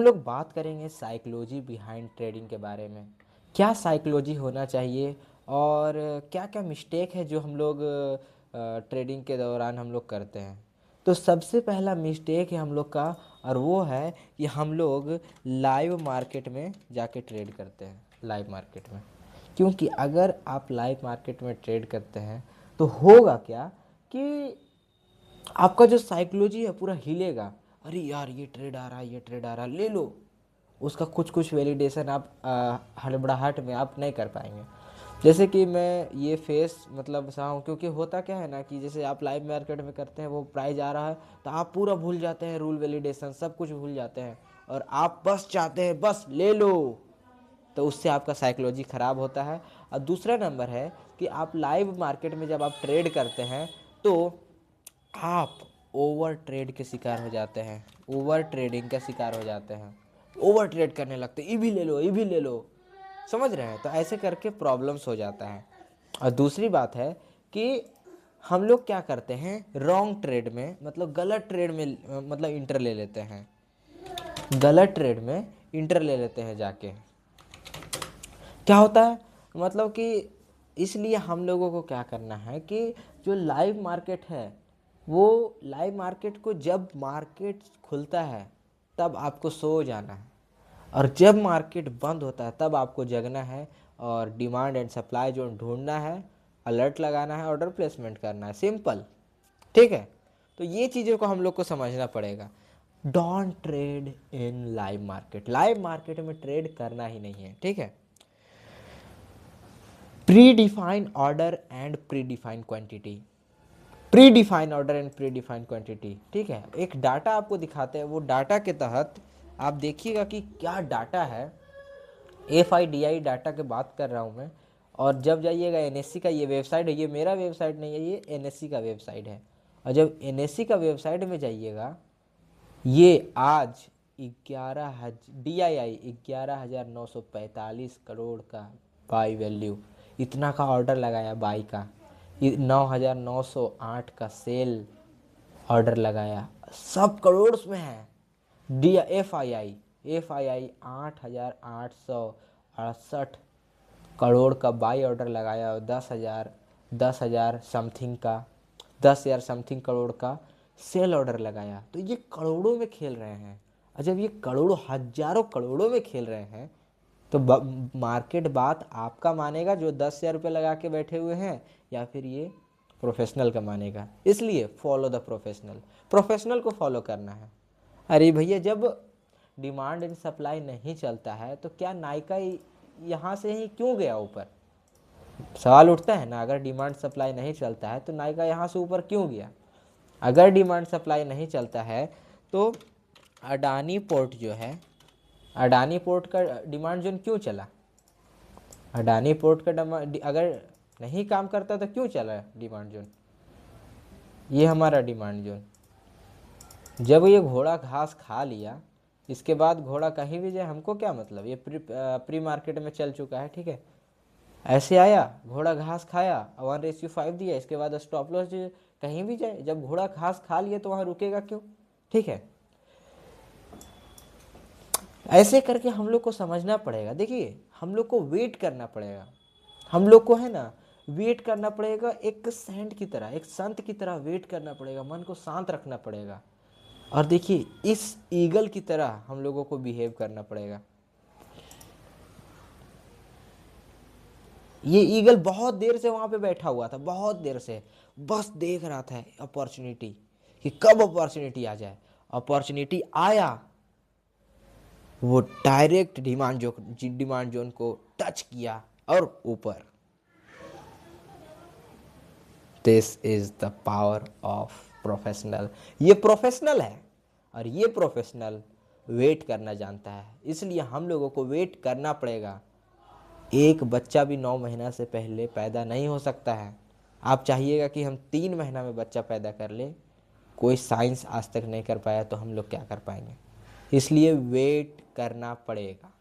लोग बात करेंगे साइकोलॉजी बिहाइंड ट्रेडिंग के बारे में। क्या साइकोलॉजी होना चाहिए और क्या क्या मिस्टेक है जो हम लोग ट्रेडिंग के दौरान हम लोग करते हैं। तो सबसे पहला मिस्टेक है हम लोग का, और वो है कि हम लोग लाइव मार्केट में जाके ट्रेड करते हैं। लाइव मार्केट में, क्योंकि अगर आप लाइव मार्केट में ट्रेड करते हैं तो होगा क्या कि आपका जो साइकोलॉजी है पूरा हिलेगा। अरे यार ये ट्रेड आ रहा है, ये ट्रेड आ रहा है, ले लो। उसका कुछ कुछ वैलिडेशन आप हड़बड़ाहट में आप नहीं कर पाएंगे। जैसे कि मैं ये फेस मतलब सहा हूँ, क्योंकि होता क्या है ना कि जैसे आप लाइव मार्केट में करते हैं, वो प्राइस आ रहा है तो आप पूरा भूल जाते हैं, रूल वैलिडेशन सब कुछ भूल जाते हैं और आप बस चाहते हैं बस ले लो। तो उससे आपका साइकोलॉजी ख़राब होता है। और दूसरा नंबर है कि आप लाइव मार्केट में जब आप ट्रेड करते हैं तो आप ओवर ट्रेड के शिकार हो जाते हैं, ओवर ट्रेडिंग का शिकार हो जाते हैं, ओवर ट्रेड करने लगते हैं, ये भी ले लो, ये भी ले लो, समझ रहे हैं। तो ऐसे करके प्रॉब्लम्स हो जाता है। और दूसरी बात है कि हम लोग क्या करते हैं, रॉन्ग ट्रेड में मतलब गलत ट्रेड में मतलब इंटर ले लेते हैं, गलत ट्रेड में इंटर ले लेते हैं जाके। क्या होता है मतलब कि इसलिए हम लोगों को क्या करना है कि जो लाइव मार्केट है, वो लाइव मार्केट को जब मार्केट खुलता है तब आपको सो जाना है, और जब मार्केट बंद होता है तब आपको जगना है और डिमांड एंड सप्लाई जो ढूंढना है, अलर्ट लगाना है, ऑर्डर प्लेसमेंट करना है, सिंपल। ठीक है, तो ये चीज़ों को हम लोग को समझना पड़ेगा। Don't trade in live market, live market में ट्रेड करना ही नहीं है। ठीक है, pre define order and pre define quantity, pre define order and pre define quantity. ठीक है, एक डाटा आपको दिखाते हैं, वो डाटा के तहत आप देखिएगा कि क्या डाटा है। FIDI डाटा की बात कर रहा हूँ मैं। और जब जाइएगा NSE का ये वेबसाइट है, ये मेरा वेबसाइट नहीं है, ये NSE का वेबसाइट है। और जब NSE का वेबसाइट में जाइएगा, ये आज 11,945 करोड़ का बाई वैल्यू, इतना का ऑर्डर लगाया बाई का, 9,908 का सेल ऑर्डर लगाया, सब करोड़ में है। FII 8,868 करोड़ का बाई ऑर्डर लगाया और 10,000 समथिंग का 10,000 समथिंग करोड़ का सेल ऑर्डर लगाया। तो ये करोड़ों में खेल रहे हैं। और जब ये करोड़ों हजारों करोड़ों में खेल रहे हैं तो मार्केट बात आपका मानेगा जो 10,000 रुपये लगा के बैठे हुए हैं, या फिर ये प्रोफेशनल का मानेगा। इसलिए फॉलो द प्रोफेशनल, प्रोफेशनल को फॉलो करना है। अरे भैया, जब डिमांड एंड सप्लाई नहीं चलता है तो क्या नायका यहाँ से ही क्यों गया ऊपर? सवाल उठता है ना। अगर डिमांड सप्लाई नहीं चलता है तो नायका यहाँ से ऊपर क्यों गया? अगर डिमांड सप्लाई नहीं चलता है तो अडानी पोर्ट जो है, अडानी पोर्ट का डिमांड जोन क्यों चला? अडानी पोर्ट का अगर नहीं काम करता तो क्यों चला डिमांड जोन? ये हमारा डिमांड जोन। जब ये घोड़ा घास खा लिया, इसके बाद घोड़ा कहीं भी जाए हमको क्या मतलब, ये प्री मार्केट में चल चुका है। ठीक है, ऐसे आया घोड़ा घास खाया, 1:5 दिया, इसके बाद स्टॉप लॉस कहीं भी जाए, जब घोड़ा घास खा लिए तो वहाँ रुकेगा क्यों? ठीक है, ऐसे करके हम लोग को समझना पड़ेगा। देखिए, हम लोग को वेट करना पड़ेगा, हम लोग को है ना वेट करना पड़ेगा, एक सेंट की तरह, एक संत की तरह वेट करना पड़ेगा, मन को शांत रखना पड़ेगा। और देखिए, इस ईगल की तरह हम लोगों को बिहेव करना पड़ेगा। ये ईगल बहुत देर से वहां पे बैठा हुआ था, बहुत देर से बस देख रहा था अपॉर्चुनिटी कि कब अपॉर्चुनिटी आ जाए। अपॉर्चुनिटी आया, वो डायरेक्ट डिमांड जोन को टच किया और ऊपर। This is the power of professional. ये प्रोफेशनल है और ये प्रोफेशनल वेट करना जानता है, इसलिए हम लोगों को वेट करना पड़ेगा। एक बच्चा भी 9 महीना से पहले पैदा नहीं हो सकता है। आप चाहिएगा कि हम 3 महीना में बच्चा पैदा कर ले, कोई साइंस आज तक नहीं कर पाया, तो हम लोग क्या कर पाएंगे? इसलिए वेट करना पड़ेगा।